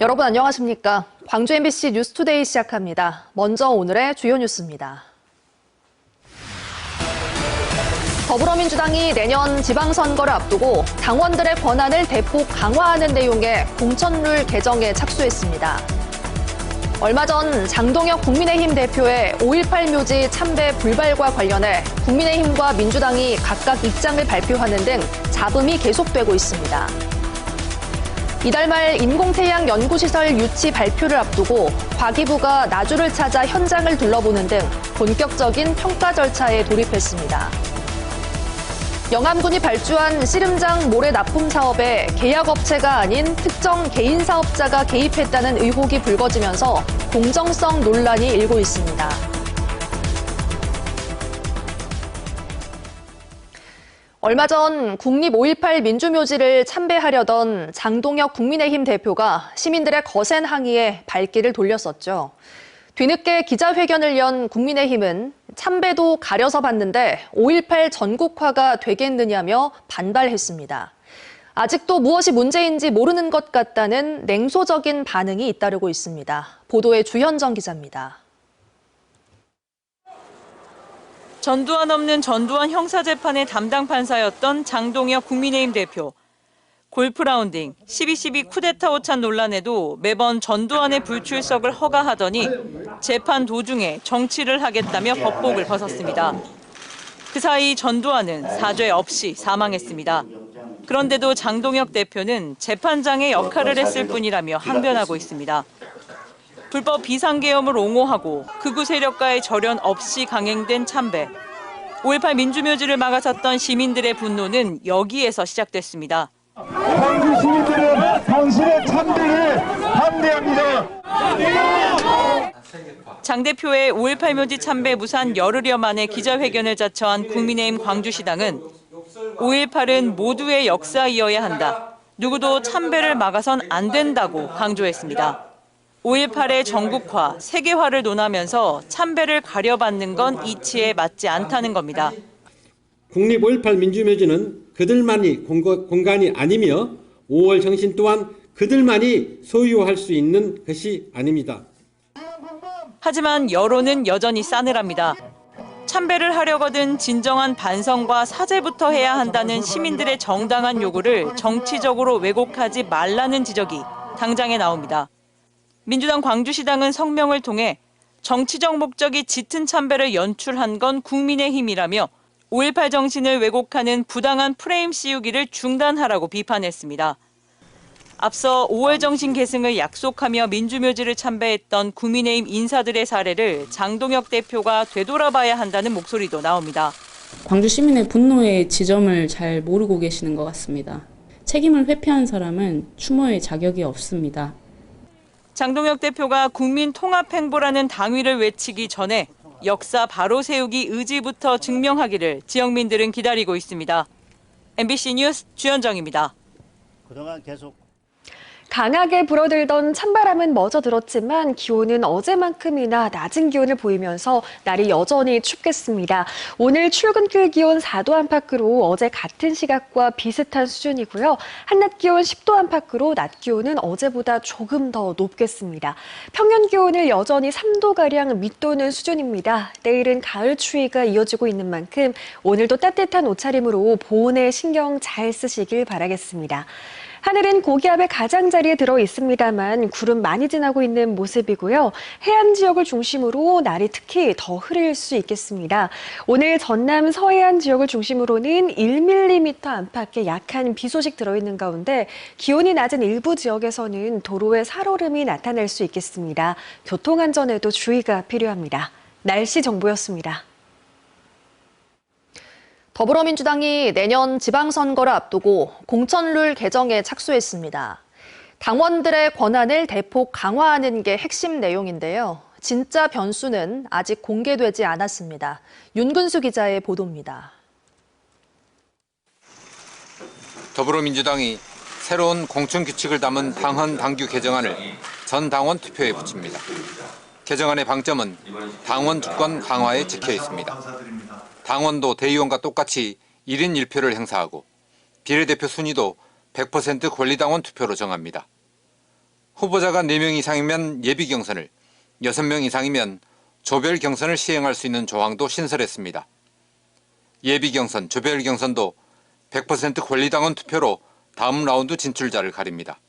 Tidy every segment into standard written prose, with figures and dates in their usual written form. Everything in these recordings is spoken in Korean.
여러분 안녕하십니까? 광주 MBC 뉴스투데이 시작합니다. 먼저 오늘의 주요 뉴스입니다. 더불어민주당이 내년 지방선거를 앞두고 당원들의 권한을 대폭 강화하는 내용의 공천룰 개정에 착수했습니다. 얼마 전 장동혁 국민의힘 대표의 5.18 묘지 참배 불발과 관련해 국민의힘과 민주당이 각각 입장을 발표하는 등 잡음이 계속되고 있습니다. 이달 말 인공태양 연구시설 유치 발표를 앞두고 과기부가 나주를 찾아 현장을 둘러보는 등 본격적인 평가 절차에 돌입했습니다. 영암군이 발주한 씨름장 모래 납품 사업에 계약업체가 아닌 특정 개인 사업자가 개입했다는 의혹이 불거지면서 공정성 논란이 일고 있습니다. 얼마 전 국립 5.18 민주묘지를 참배하려던 장동혁 국민의힘 대표가 시민들의 거센 항의에 발길을 돌렸었죠. 뒤늦게 기자회견을 연 국민의힘은 참배도 가려서 봤는데 5.18 전국화가 되겠느냐며 반발했습니다. 아직도 무엇이 문제인지 모르는 것 같다는 냉소적인 반응이 잇따르고 있습니다. 보도에 주현정 기자입니다. 전두환 없는 전두환 형사재판의 담당 판사였던 장동혁 국민의힘 대표. 골프 라운딩, 12.12 쿠데타 오찬 논란에도 매번 전두환의 불출석을 허가하더니 재판 도중에 정치를 하겠다며 법복을 벗었습니다. 그 사이 전두환은 사죄 없이 사망했습니다. 그런데도 장동혁 대표는 재판장의 역할을 했을 뿐이라며 항변하고 있습니다. 불법 비상계엄을 옹호하고 극우 세력과의 절연 없이 강행된 참배. 5.18 민주묘지를 막아섰던 시민들의 분노는 여기에서 시작됐습니다. 광주 시민들은 당신의 참배를 반대합니다. 장 대표의 5.18 묘지 참배 무산 열흘여 만에 기자회견을 자처한 국민의힘 광주시당은 5.18은 모두의 역사이어야 한다. 누구도 참배를 막아선 안 된다고 강조했습니다. 5.18의 전국화, 세계화를 논하면서 참배를 가려받는 건 이치에 맞지 않다는 겁니다. 국립 5.18 민주묘지는 그들만이 공간이 아니며 5월 정신 또한 그들만이 소유할 수 있는 것이 아닙니다. 하지만 여론은 여전히 싸늘합니다. 참배를 하려거든 진정한 반성과 사죄부터 해야 한다는 시민들의 정당한 요구를 정치적으로 왜곡하지 말라는 지적이 당장에 나옵니다. 민주당 광주시당은 성명을 통해 정치적 목적이 짙은 참배를 연출한 건 국민의힘이라며 5.18 정신을 왜곡하는 부당한 프레임 씌우기를 중단하라고 비판했습니다. 앞서 5월 정신 계승을 약속하며 민주묘지를 참배했던 국민의힘 인사들의 사례를 장동혁 대표가 되돌아봐야 한다는 목소리도 나옵니다. 광주 시민의 분노의 지점을 잘 모르고 계시는 것 같습니다. 책임을 회피한 사람은 추모의 자격이 없습니다. 장동혁 대표가 국민 통합 행보라는 당위를 외치기 전에 역사 바로 세우기 의지부터 증명하기를 지역민들은 기다리고 있습니다. MBC 뉴스 주현정입니다. 그동안 계속 강하게 불어들던 찬바람은 멎어들었지만 기온은 어제만큼이나 낮은 기온을 보이면서 날이 여전히 춥겠습니다. 오늘 출근길 기온 4도 안팎으로 어제 같은 시각과 비슷한 수준이고요. 한낮 기온 10도 안팎으로 낮 기온은 어제보다 조금 더 높겠습니다. 평년 기온을 여전히 3도가량 밑도는 수준입니다. 내일은 가을 추위가 이어지고 있는 만큼 오늘도 따뜻한 옷차림으로 보온에 신경 잘 쓰시길 바라겠습니다. 하늘은 고기압의 가장자리에 들어 있습니다만 구름 많이 지나고 있는 모습이고요. 해안 지역을 중심으로 날이 특히 더 흐릴 수 있겠습니다. 오늘 전남 서해안 지역을 중심으로는 1mm 안팎의 약한 비 소식 들어있는 가운데 기온이 낮은 일부 지역에서는 도로에 살얼음이 나타날 수 있겠습니다. 교통안전에도 주의가 필요합니다. 날씨 정보였습니다. 더불어민주당이 내년 지방선거를 앞두고 공천룰 개정에 착수했습니다. 당원들의 권한을 대폭 강화하는 게 핵심 내용인데요. 진짜 변수는 아직 공개되지 않았습니다. 윤근수 기자의 보도입니다. 더불어민주당이 새로운 공천 규칙을 담은 당헌 당규 개정안을 전 당원 투표에 붙입니다. 개정안의 방점은 당원 주권 강화에 찍혀 있습니다. 당원도 대의원과 똑같이 1인 1표를 행사하고 비례대표 순위도 100% 권리당원 투표로 정합니다. 후보자가 4명 이상이면 예비 경선을, 6명 이상이면 조별 경선을 시행할 수 있는 조항도 신설했습니다. 예비 경선, 조별 경선도 100% 권리당원 투표로 다음 라운드 진출자를 가립니다.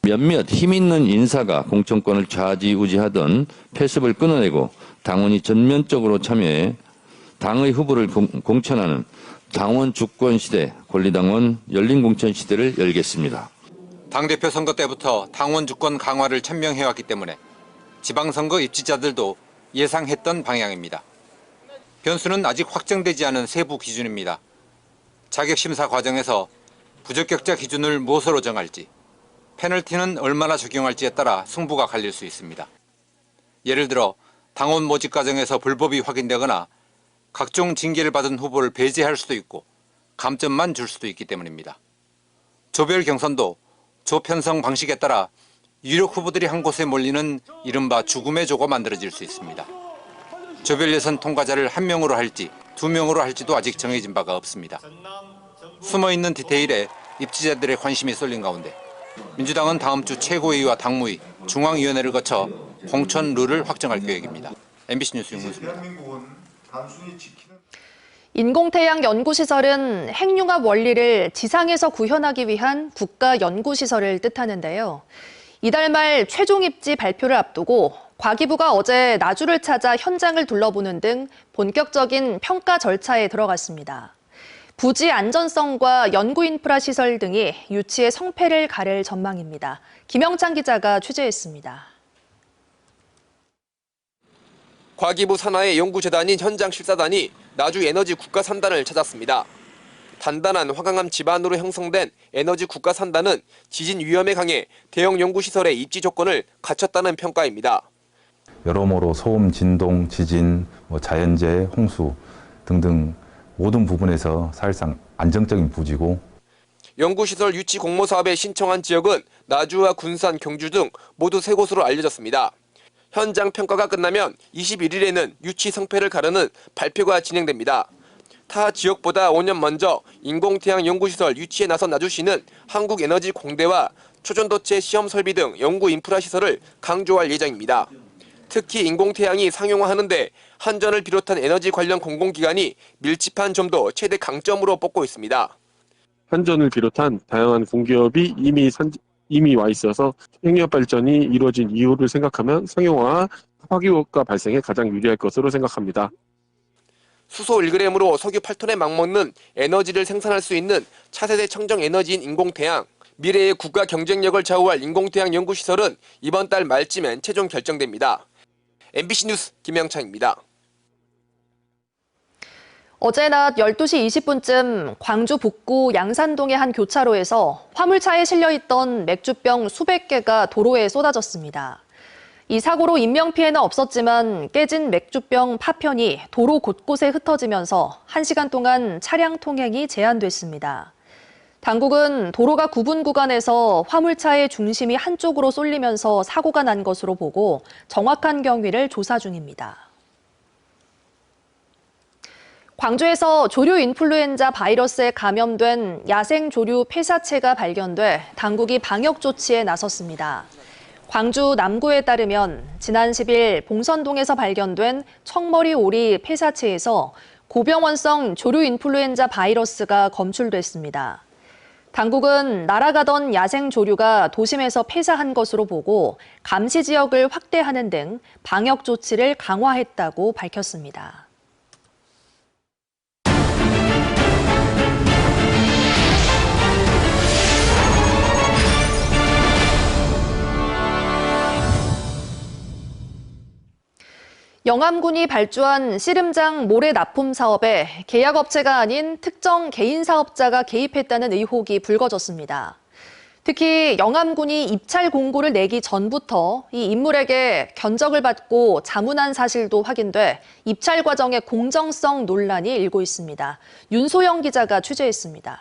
몇몇 힘있는 인사가 공천권을 좌지우지하던 패습을 끊어내고 당원이 전면적으로 참여해 당의 후보를 공천하는 당원 주권 시대, 권리당원 열린 공천 시대를 열겠습니다. 당대표 선거 때부터 당원 주권 강화를 천명해왔기 때문에 지방선거 입지자들도 예상했던 방향입니다. 변수는 아직 확정되지 않은 세부 기준입니다. 자격심사 과정에서 부적격자 기준을 무엇으로 정할지, 페널티는 얼마나 적용할지에 따라 승부가 갈릴 수 있습니다. 예를 들어 당원 모집 과정에서 불법이 확인되거나 각종 징계를 받은 후보를 배제할 수도 있고 감점만 줄 수도 있기 때문입니다. 조별 경선도 조편성 방식에 따라 유력 후보들이 한 곳에 몰리는 이른바 죽음의 조가 만들어질 수 있습니다. 조별 예선 통과자를 1명으로 할지 2명으로 할지도 아직 정해진 바가 없습니다. 숨어있는 디테일에 입지자들의 관심이 쏠린 가운데 민주당은 다음 주 최고위와 당무위, 중앙위원회를 거쳐 공천 룰을 확정할 계획입니다. MBC 뉴스 윤문수입니다. 인공태양 연구시설은 핵융합 원리를 지상에서 구현하기 위한 국가 연구시설을 뜻하는데요. 이달 말 최종 입지 발표를 앞두고 과기부가 어제 나주를 찾아 현장을 둘러보는 등 본격적인 평가 절차에 들어갔습니다. 부지 안전성과 연구 인프라 시설 등이 유치의 성패를 가를 전망입니다. 김영찬 기자가 취재했습니다. 과기부 산하의 연구재단인 현장실사단이 나주 에너지 국가산단을 찾았습니다. 단단한 화강암 지반으로 형성된 에너지 국가산단은 지진 위험에 강해 대형 연구시설의 입지 조건을 갖췄다는 평가입니다. 여러모로 소음, 진동, 지진, 자연재해, 홍수 등등 모든 부분에서 사실상 안정적인 부지고, 연구시설 유치 공모 사업에 신청한 지역은 나주와 군산, 경주 등 모두 3곳으로 알려졌습니다. 현장 평가가 끝나면 21일에는 유치 성패를 가르는 발표가 진행됩니다. 타 지역보다 5년 먼저 인공태양 연구시설 유치에 나선 나주시는 한국에너지공대와 초전도체 시험 설비 등 연구 인프라 시설을 강조할 예정입니다. 특히 인공태양이 상용화하는데 한전을 비롯한 에너지 관련 공공기관이 밀집한 점도 최대 강점으로 뽑고 있습니다. 한전을 비롯한 다양한 공기업이 이미 와 있어서 핵융합 발전이 이루어진 이유를 생각하면 상용화와 화기효과 발생에 가장 유리할 것으로 생각합니다. 수소 1g으로 석유 8톤에 맞먹는 에너지를 생산할 수 있는 차세대 청정 에너지인 인공태양, 미래의 국가 경쟁력을 좌우할 인공태양 연구시설은 이번 달 말쯤엔 최종 결정됩니다. MBC 뉴스 김영창입니다. 어제 낮 12시 20분쯤 광주 북구 양산동의 한 교차로에서 화물차에 실려있던 맥주병 수백 개가 도로에 쏟아졌습니다. 이 사고로 인명피해는 없었지만 깨진 맥주병 파편이 도로 곳곳에 흩어지면서 1시간 동안 차량 통행이 제한됐습니다. 당국은 도로가 굽은 구간에서 화물차의 중심이 한쪽으로 쏠리면서 사고가 난 것으로 보고 정확한 경위를 조사 중입니다. 광주에서 조류 인플루엔자 바이러스에 감염된 야생 조류 폐사체가 발견돼 당국이 방역 조치에 나섰습니다. 광주 남구에 따르면 지난 10일 봉선동에서 발견된 청머리 오리 폐사체에서 고병원성 조류 인플루엔자 바이러스가 검출됐습니다. 당국은 날아가던 야생 조류가 도심에서 폐사한 것으로 보고 감시 지역을 확대하는 등 방역 조치를 강화했다고 밝혔습니다. 영암군이 발주한 씨름장 모래 납품 사업에 계약업체가 아닌 특정 개인 사업자가 개입했다는 의혹이 불거졌습니다. 특히 영암군이 입찰 공고를 내기 전부터 이 인물에게 견적을 받고 자문한 사실도 확인돼 입찰 과정의 공정성 논란이 일고 있습니다. 윤소영 기자가 취재했습니다.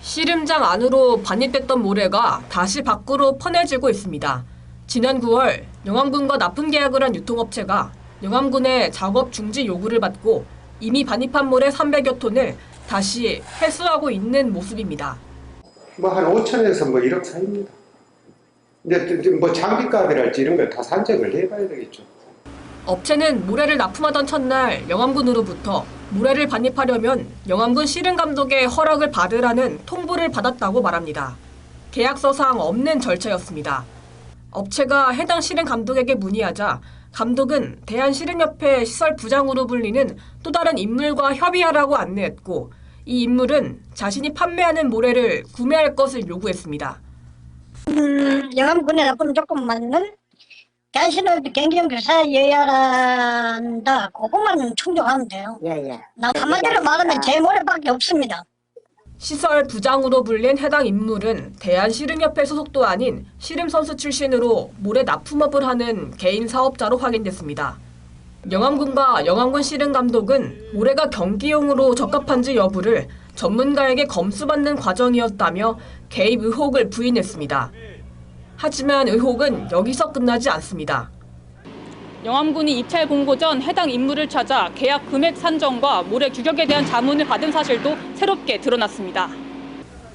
씨름장 안으로 반입됐던 모래가 다시 밖으로 퍼내지고 있습니다. 지난 9월 영암군과 납품 계약을 한 유통업체가 영암군의 작업 중지 요구를 받고 이미 반입한 모래 300여 톤을 다시 회수하고 있는 모습입니다. 뭐 한 5천에서 뭐 1억 사이입니다. 근데 뭐 장비값이랄지 이런 걸 다 산정을 해봐야 되겠죠. 업체는 모래를 납품하던 첫날 영암군으로부터 모래를 반입하려면 영암군 씨름감독의 허락을 받으라는 통보를 받았다고 말합니다. 계약서상 없는 절차였습니다. 업체가 해당 씨름감독에게 문의하자 감독은 대한씨름협회 시설부장으로 불리는 또 다른 인물과 협의하라고 안내했고 이 인물은 자신이 판매하는 모래를 구매할 것을 요구했습니다. 영암군에 납품 조건만은 대한신협 경기용 교사여야 한다. 그것만 충족하면 돼요. 한마디로 말하면 제 모래밖에 없습니다. 시설 부장으로 불린 해당 인물은 대한씨름협회 소속도 아닌 씨름선수 출신으로 모래 납품업을 하는 개인 사업자로 확인됐습니다. 영암군과 영암군 씨름감독은 모래가 경기용으로 적합한지 여부를 전문가에게 검수받는 과정이었다며 개입 의혹을 부인했습니다. 하지만 의혹은 여기서 끝나지 않습니다. 영암군이 입찰 공고 전 해당 인물을 찾아 계약 금액 산정과 모래 규격에 대한 자문을 받은 사실도 새롭게 드러났습니다.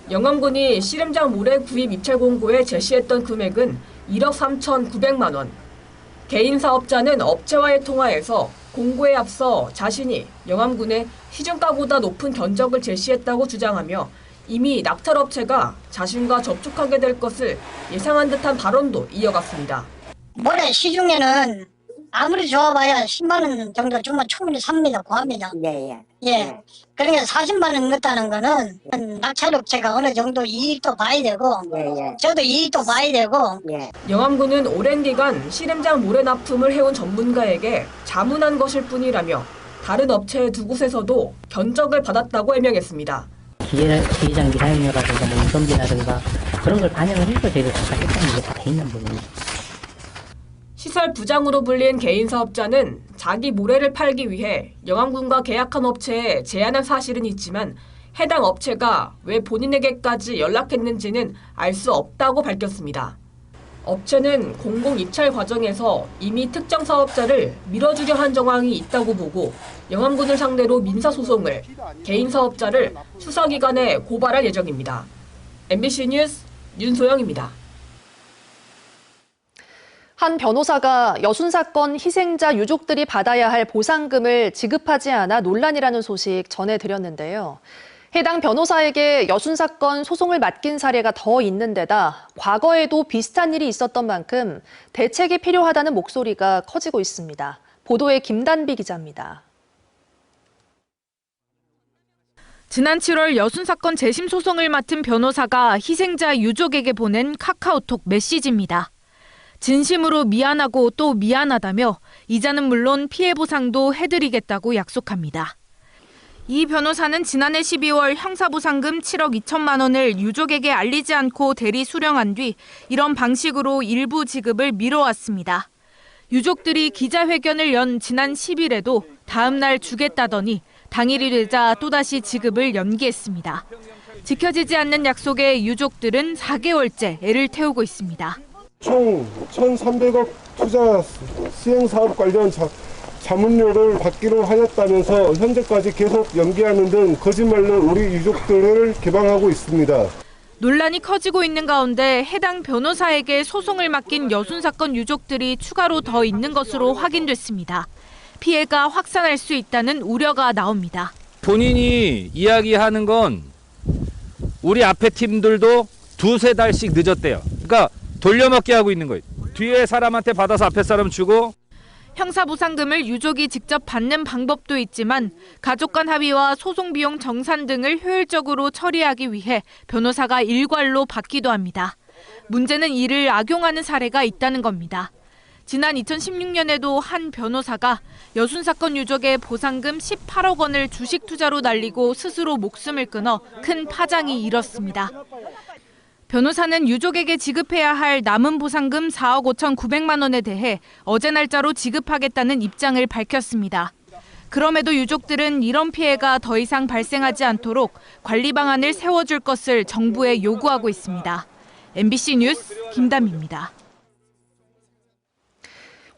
영암군이 씨름장 모래 구입 입찰 공고에 제시했던 금액은 1억 3,900만 원. 개인 사업자는 업체와의 통화에서 공고에 앞서 자신이 영암군에 시중가보다 높은 견적을 제시했다고 주장하며 이미 낙찰업체가 자신과 접촉하게 될 것을 예상한 듯한 발언도 이어갔습니다. 모래 시중에는 아무리 좋아봐야 10만 원 정도 주면 충분히 삽니다. 구합니다. 예. 그러니까 40만 원 넣었다는 거는 낙찰업체가 어느 정도 이익도 봐야 되고 저도 이익도 봐야 되고 영암군은 오랜 기간 씨름장 모래 납품을 해온 전문가에게 자문한 것일 뿐이라며 다른 업체 두 곳에서도 견적을 받았다고 해명했습니다. 기계장 디자인이라든가 뭐 인건비라든가 그런 걸 반영을 해서 저희가 작가했다는 게 다 돼 있는 부분이죠. 시설 부장으로 불린 개인 사업자는 자기 모래를 팔기 위해 영암군과 계약한 업체에 제안한 사실은 있지만 해당 업체가 왜 본인에게까지 연락했는지는 알 수 없다고 밝혔습니다. 업체는 공공 입찰 과정에서 이미 특정 사업자를 밀어주려 한 정황이 있다고 보고 영암군을 상대로 민사소송을, 개인 사업자를 수사기관에 고발할 예정입니다. MBC 뉴스 윤소영입니다. 한 변호사가 여순 사건 희생자 유족들이 받아야 할 보상금을 지급하지 않아 논란이라는 소식 전해드렸는데요. 해당 변호사에게 여순 사건 소송을 맡긴 사례가 더 있는 데다 과거에도 비슷한 일이 있었던 만큼 대책이 필요하다는 목소리가 커지고 있습니다. 보도에 김단비 기자입니다. 지난 7월 여순 사건 재심 소송을 맡은 변호사가 희생자 유족에게 보낸 카카오톡 메시지입니다. 진심으로 미안하고 또 미안하다며 이자는 물론 피해 보상도 해드리겠다고 약속합니다. 이 변호사는 지난해 12월 형사보상금 7억 2천만 원을 유족에게 알리지 않고 대리 수령한 뒤 이런 방식으로 일부 지급을 미뤄왔습니다. 유족들이 기자회견을 연 지난 10일에도 다음 날 주겠다더니 당일이 되자 또다시 지급을 연기했습니다. 지켜지지 않는 약속에 유족들은 4개월째 애를 태우고 있습니다. 총 1,300억 투자 시행사업 관련 자문료를 받기로 하였다면서 현재까지 계속 연기하는 등 거짓말로 우리 유족들을 개방하고 있습니다. 논란이 커지고 있는 가운데 해당 변호사에게 소송을 맡긴 여순 사건 유족들이 추가로 더 있는 것으로 확인됐습니다. 피해가 확산할 수 있다는 우려가 나옵니다. 본인이 이야기하는 건 우리 앞에 팀들도 2-3달씩 늦었대요. 그러니까 돌려먹기 하고 있는 거예요. 뒤에 사람한테 받아서 앞에 사람 주고. 형사보상금을 유족이 직접 받는 방법도 있지만 가족 간 합의와 소송 비용 정산 등을 효율적으로 처리하기 위해 변호사가 일괄로 받기도 합니다. 문제는 이를 악용하는 사례가 있다는 겁니다. 지난 2016년에도 한 변호사가 여순 사건 유족의 보상금 18억 원을 주식 투자로 날리고 스스로 목숨을 끊어 큰 파장이 일었습니다. 변호사는 유족에게 지급해야 할 남은 보상금 4억 5,900만 원에 대해 어제 날짜로 지급하겠다는 입장을 밝혔습니다. 그럼에도 유족들은 이런 피해가 더 이상 발생하지 않도록 관리 방안을 세워줄 것을 정부에 요구하고 있습니다. MBC 뉴스 김담입니다.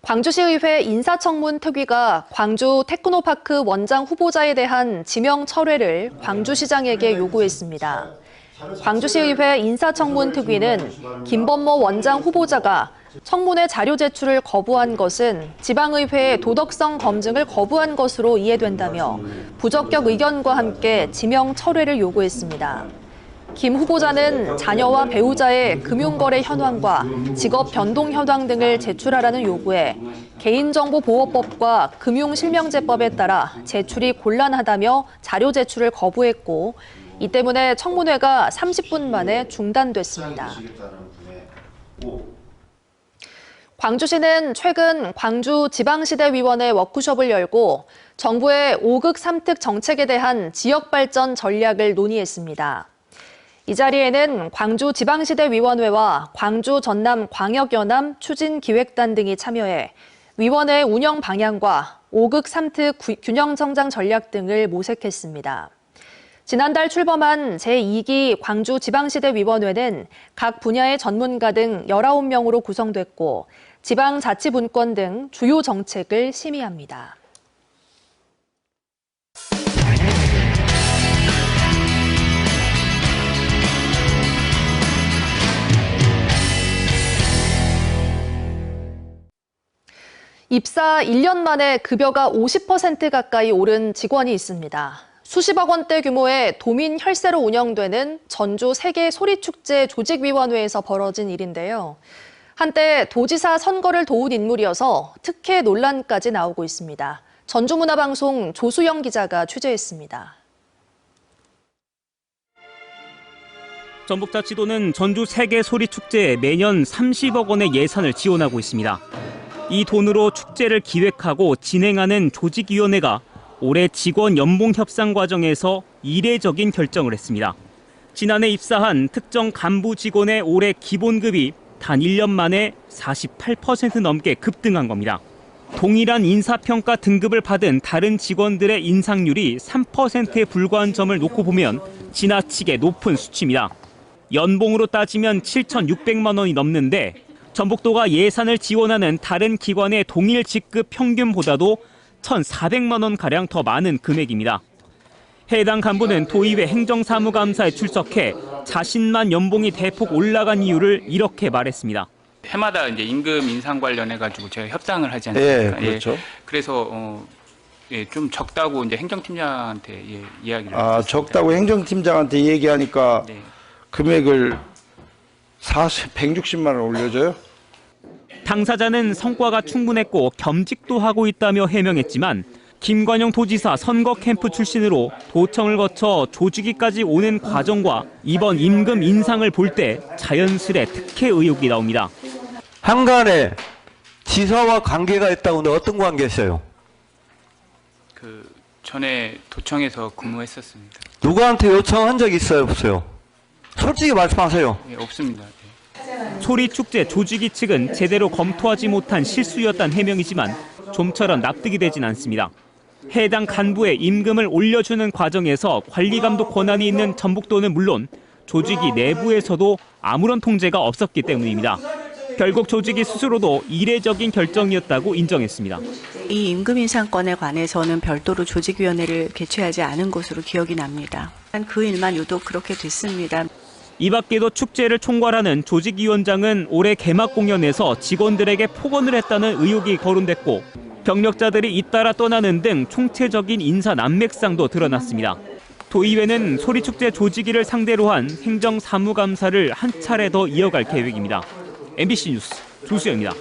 광주시의회 인사청문 특위가 광주 테크노파크 원장 후보자에 대한 지명 철회를 광주시장에게 요구했습니다. 광주시의회 인사청문 특위는 김범모 원장 후보자가 청문회 자료 제출을 거부한 것은 지방의회의 도덕성 검증을 거부한 것으로 이해된다며 부적격 의견과 함께 지명 철회를 요구했습니다. 김 후보자는 자녀와 배우자의 금융거래 현황과 직업 변동 현황 등을 제출하라는 요구에 개인정보보호법과 금융실명제법에 따라 제출이 곤란하다며 자료 제출을 거부했고 이 때문에 청문회가 30분 만에 중단됐습니다. 광주시는 최근 광주지방시대위원회 워크숍을 열고 정부의 5극 3특 정책에 대한 지역발전 전략을 논의했습니다. 이 자리에는 광주지방시대위원회와 광주-전남-광역연합 추진기획단 등이 참여해 위원회 운영 방향과 5극 3특 균형성장 전략 등을 모색했습니다. 지난달 출범한 제2기 광주지방시대위원회는 각 분야의 전문가 등 19명으로 구성됐고 지방자치분권 등 주요 정책을 심의합니다. 입사 1년 만에 급여가 50% 가까이 오른 직원이 있습니다. 수십억 원대 규모의 도민 혈세로 운영되는 전주 세계 소리축제 조직위원회에서 벌어진 일인데요. 한때 도지사 선거를 도운 인물이어서 특혜 논란까지 나오고 있습니다. 전주문화방송 조수영 기자가 취재했습니다. 전북자치도는 전주 세계 소리축제에 매년 30억 원의 예산을 지원하고 있습니다. 이 돈으로 축제를 기획하고 진행하는 조직위원회가 올해 직원 연봉 협상 과정에서 이례적인 결정을 했습니다. 지난해 입사한 특정 간부 직원의 올해 기본급이 단 1년 만에 48% 넘게 급등한 겁니다. 동일한 인사평가 등급을 받은 다른 직원들의 인상률이 3%에 불과한 점을 놓고 보면 지나치게 높은 수치입니다. 연봉으로 따지면 7,600만 원이 넘는데 전북도가 예산을 지원하는 다른 기관의 동일 직급 평균보다도 1,400만 원가량 더 많은 금액입니다. 해당 간부는 도의회 행정사무감사에 출석해 자신만 연봉이 대폭 올라간 이유를 이렇게 말했습니다. 해마다 이제 임금 인상 관련해가지고 제가 협상을 하지 않습니까? 그렇죠. 그래서 좀 적다고 이제 행정팀장한테 이야기를 했습니다. 적다고 행정팀장한테 얘기하니까 금액을 160만 원 올려줘요? 당사자는 성과가 충분했고 겸직도 하고 있다며 해명했지만 김관영 도지사 선거 캠프 출신으로 도청을 거쳐 조직위까지 오는 과정과 이번 임금 인상을 볼 때 자연스레 특혜 의혹이 나옵니다. 한간에 지사와 관계가 있다고는 어떤 관계였어요? 전에 도청에서 근무했었습니다. 누구한테 요청한 적 있어요, 없어요? 솔직히 말씀하세요. 없습니다. 소리축제 조직위 측은 제대로 검토하지 못한 실수였단 해명이지만 좀처럼 납득이 되진 않습니다. 해당 간부의 임금을 올려주는 과정에서 관리감독 권한이 있는 전북도는 물론 조직위 내부에서도 아무런 통제가 없었기 때문입니다. 결국 조직위 스스로도 이례적인 결정이었다고 인정했습니다. 이 임금 인상권에 관해서는 별도로 조직위원회를 개최하지 않은 것으로 기억이 납니다. 그 일만 유독 그렇게 됐습니다. 이 밖에도 축제를 총괄하는 조직위원장은 올해 개막 공연에서 직원들에게 폭언을 했다는 의혹이 거론됐고 경력자들이 잇따라 떠나는 등 총체적인 인사 난맥상도 드러났습니다. 도의회는 소리축제 조직위를 상대로 한 행정사무감사를 한 차례 더 이어갈 계획입니다. MBC 뉴스 조수영입니다.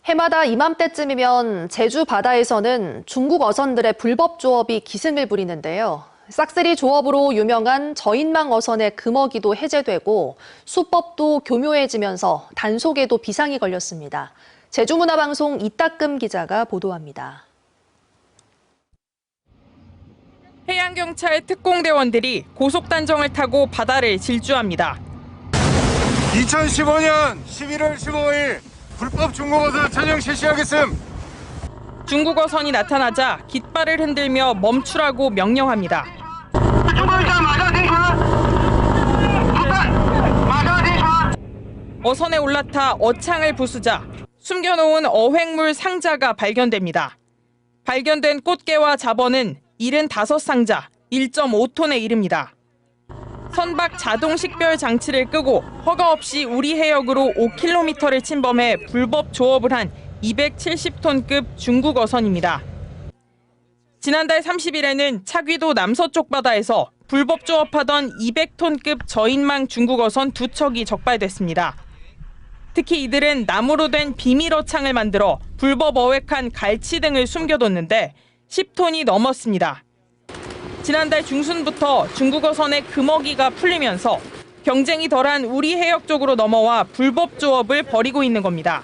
해마다 이맘때쯤이면 제주 바다에서는 중국 어선들의 불법 조업이 기승을 부리는데요. 싹쓸이 조업으로 유명한 저인망 어선의 금어기도 해제되고 수법도 교묘해지면서 단속에도 비상이 걸렸습니다. 제주문화방송 이따금 기자가 보도합니다. 해양경찰 특공대원들이 고속단정을 타고 바다를 질주합니다. 2015년 11월 15일 불법 중국어선 전용 실시하겠음. 중국어선이 나타나자 깃발을 흔들며 멈추라고 명령합니다. 어선에 올라타 어창을 부수자 숨겨놓은 어획물 상자가 발견됩니다. 발견된 꽃게와 잡어는 75상자, 1.5톤에 이릅니다. 선박 자동 식별 장치를 끄고 허가 없이 우리 해역으로 5km를 침범해 불법 조업을 한 270톤급 중국 어선입니다. 지난달 30일에는 차귀도 남서쪽 바다에서 불법 조업하던 200톤급 저인망 중국 어선 2척이 적발됐습니다. 특히 이들은 나무로 된 비밀 어창을 만들어 불법 어획한 갈치 등을 숨겨뒀는데 10톤이 넘었습니다. 지난달 중순부터 중국 어선의 금어기가 풀리면서 경쟁이 덜한 우리 해역 쪽으로 넘어와 불법 조업을 벌이고 있는 겁니다.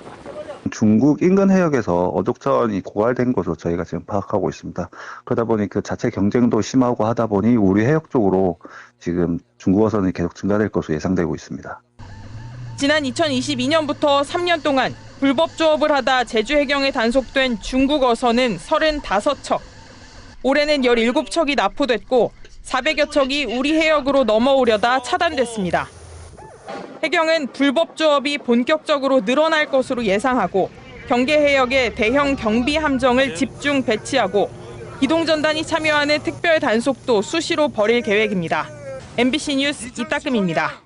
중국 인근 해역에서 어족선이 고갈된 것으로 저희가 지금 파악하고 있습니다. 그러다 보니 그 자체 경쟁도 심하고 하다 보니 우리 해역 쪽으로 지금 중국 어선이 계속 증가될 것으로 예상되고 있습니다. 지난 2022년부터 3년 동안 불법 조업을 하다 제주 해경에 단속된 중국 어선은 35척. 올해는 17척이 납포됐고 400여 척이 우리 해역으로 넘어오려다 차단됐습니다. 해경은 불법 조업이 본격적으로 늘어날 것으로 예상하고 경계 해역에 대형 경비 함정을 집중 배치하고 기동전단이 참여하는 특별 단속도 수시로 벌일 계획입니다. MBC 뉴스 이따금입니다.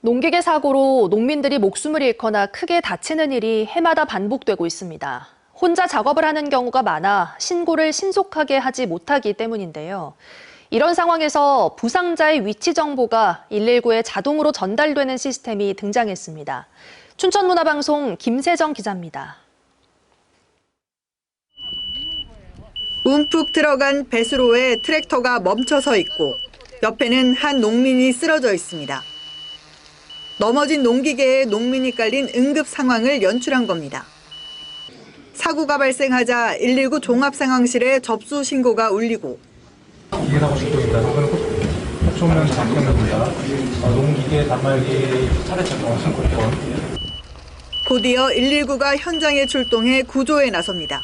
농기계 사고로 농민들이 목숨을 잃거나 크게 다치는 일이 해마다 반복되고 있습니다. 혼자 작업을 하는 경우가 많아 신고를 신속하게 하지 못하기 때문인데요. 이런 상황에서 부상자의 위치 정보가 119에 자동으로 전달되는 시스템이 등장했습니다. 춘천문화방송 김세정 기자입니다. 움푹 들어간 배수로에 트랙터가 멈춰서 있고 옆에는 한 농민이 쓰러져 있습니다. 넘어진 농기계에 농민이 깔린 응급 상황을 연출한 겁니다. 사고가 발생하자 119 종합상황실에 접수 신고가 울리고 기계 사고 신고입니다. 이거는 호초면 작성입니다. 농기계 단말기 차례 작성 신고권. 곧이어 119가 현장에 출동해 구조에 나섭니다.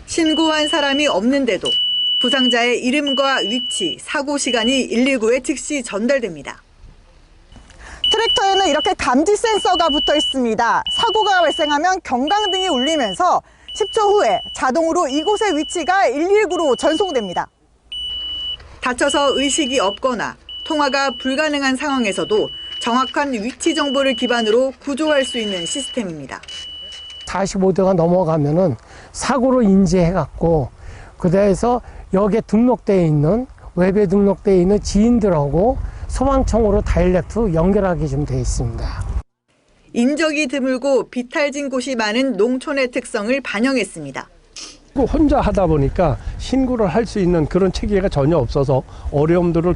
신고한 사람이 없는데도 부상자의 이름과 위치, 사고 시간이 119에 즉시 전달됩니다. 트랙터에는 이렇게 감지 센서가 붙어 있습니다. 사고가 발생하면 경광등이 울리면서 10초 후에 자동으로 이곳의 위치가 119로 전송됩니다. 다쳐서 의식이 없거나 통화가 불가능한 상황에서도 정확한 위치 정보를 기반으로 구조할 수 있는 시스템입니다. 45도가 넘어가면은 사고로 인지해갖고 그대에서 여기에 등록되어 있는 웹에 등록되어 있는 지인들하고 소방청으로 다이렉트 연결하게 좀 되어 있습니다. 인적이 드물고 비탈진 곳이 많은 농촌의 특성을 반영했습니다. 혼자 하다 보니까 신고를 할 수 있는 그런 체계가 전혀 없어서 어려움들을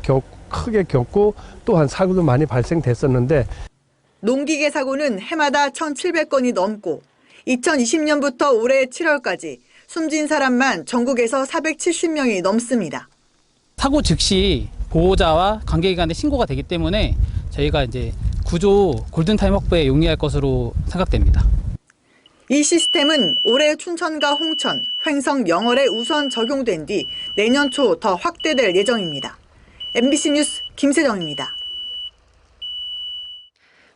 크게 겪고 또한 사고도 많이 발생됐었는데 농기계 사고는 해마다 1,700건이 넘고 2020년부터 올해 7월까지 숨진 사람만 전국에서 470명이 넘습니다. 사고 즉시 보호자와 관계기관에 신고가 되기 때문에 저희가 이제 구조 골든타임 확보에 용이할 것으로 생각됩니다. 이 시스템은 올해 춘천과 홍천, 횡성, 영월에 우선 적용된 뒤 내년 초 더 확대될 예정입니다. MBC 뉴스 김세정입니다.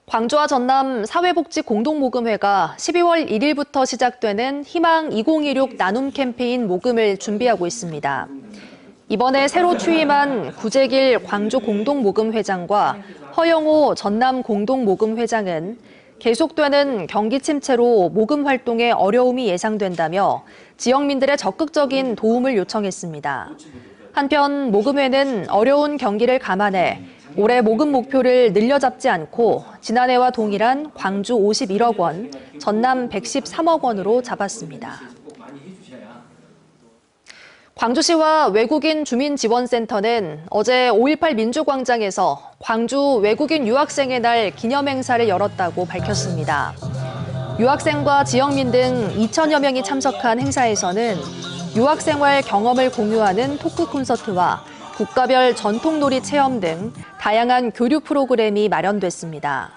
광주와 전남 사회복지 공동모금회가 12월 1일부터 시작되는 희망 2026 나눔 캠페인 모금을 준비하고 있습니다. 이번에 새로 취임한 구재길 광주 공동모금회장과 허영호 전남 공동모금회장은 계속되는 경기 침체로 모금 활동에 어려움이 예상된다며 지역민들의 적극적인 도움을 요청했습니다. 한편 모금회는 어려운 경기를 감안해 올해 모금 목표를 늘려잡지 않고 지난해와 동일한 광주 51억 원, 전남 113억 원으로 잡았습니다. 광주시와 외국인 주민지원센터는 어제 5.18 민주광장에서 광주 외국인 유학생의 날 기념행사를 열었다고 밝혔습니다. 유학생과 지역민 등 2천여 명이 참석한 행사에서는 유학생활 경험을 공유하는 토크 콘서트와 국가별 전통놀이 체험 등 다양한 교류 프로그램이 마련됐습니다.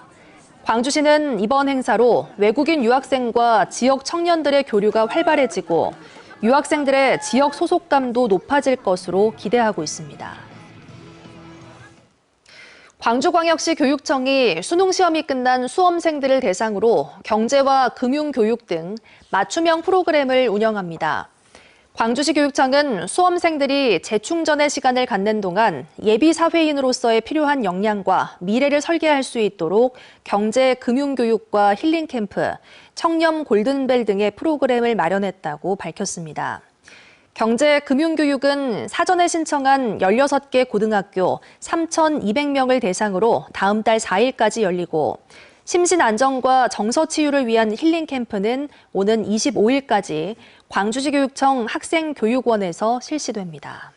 광주시는 이번 행사로 외국인 유학생과 지역 청년들의 교류가 활발해지고 유학생들의 지역 소속감도 높아질 것으로 기대하고 있습니다. 광주광역시 교육청이 수능시험이 끝난 수험생들을 대상으로 경제와 금융교육 등 맞춤형 프로그램을 운영합니다. 광주시 교육청은 수험생들이 재충전의 시간을 갖는 동안 예비 사회인으로서의 필요한 역량과 미래를 설계할 수 있도록 경제, 금융교육과 힐링캠프, 청렴 골든벨 등의 프로그램을 마련했다고 밝혔습니다. 경제, 금융교육은 사전에 신청한 16개 고등학교 3,200명을 대상으로 다음 달 4일까지 열리고 심신안정과 정서치유를 위한 힐링캠프는 오는 25일까지 광주시 교육청 학생교육원에서 실시됩니다.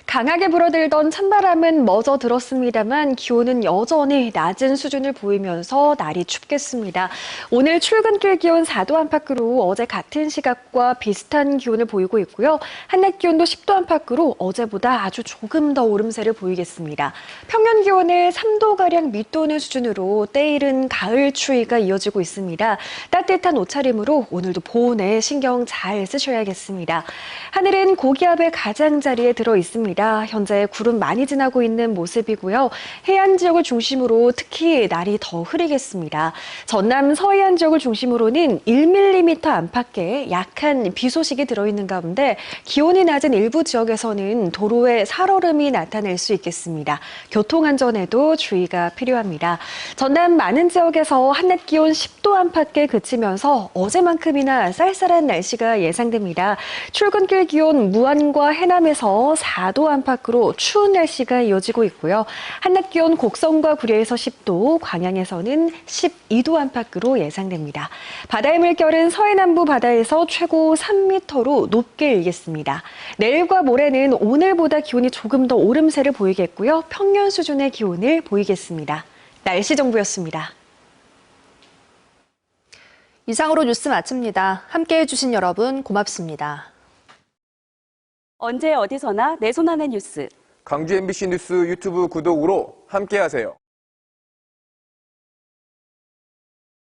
강하게 불어들던 찬바람은 멎어들었습니다만 기온은 여전히 낮은 수준을 보이면서 날이 춥겠습니다. 오늘 출근길 기온 4도 안팎으로 어제 같은 시각과 비슷한 기온을 보이고 있고요. 한낮 기온도 10도 안팎으로 어제보다 아주 조금 더 오름세를 보이겠습니다. 평년 기온을 3도가량 밑도는 수준으로 때이른 가을 추위가 이어지고 있습니다. 따뜻한 옷차림으로 오늘도 보온에 신경 잘 쓰셔야겠습니다. 하늘은 고기압의 가장자리에 들어 있습니다. 현재 구름 많이 지나고 있는 모습이고요. 해안 지역을 중심으로 특히 날이 더 흐리겠습니다. 전남 서해안 지역을 중심으로는 1mm 안팎의 약한 비 소식이 들어있는 가운데 기온이 낮은 일부 지역에서는 도로에 살얼음이 나타날 수 있겠습니다. 교통안전에도 주의가 필요합니다. 전남 많은 지역에서 한낮 기온 10도 안팎에 그치면서 어제만큼이나 쌀쌀한 날씨가 예상됩니다. 출근길 기온 무안과 해남에서 4도 안팎으로 추운 날씨가 이어지고 있고요. 한낮 기온 곡성과 구례에서 10도, 광양에서는 12도 안팎으로 예상됩니다. 바다의 물결은 서해남부 바다에서 최고 3m로 높게 일겠습니다. 내일과 모레는 오늘보다 기온이 조금 더 오름세를 보이겠고요. 평년 수준의 기온을 보이겠습니다. 날씨 정보였습니다. 이상으로 뉴스 마칩니다. 함께해 주신 여러분 고맙습니다. 언제 어디서나 내 손 안의 뉴스. 광주 MBC 뉴스 유튜브 구독으로 함께하세요.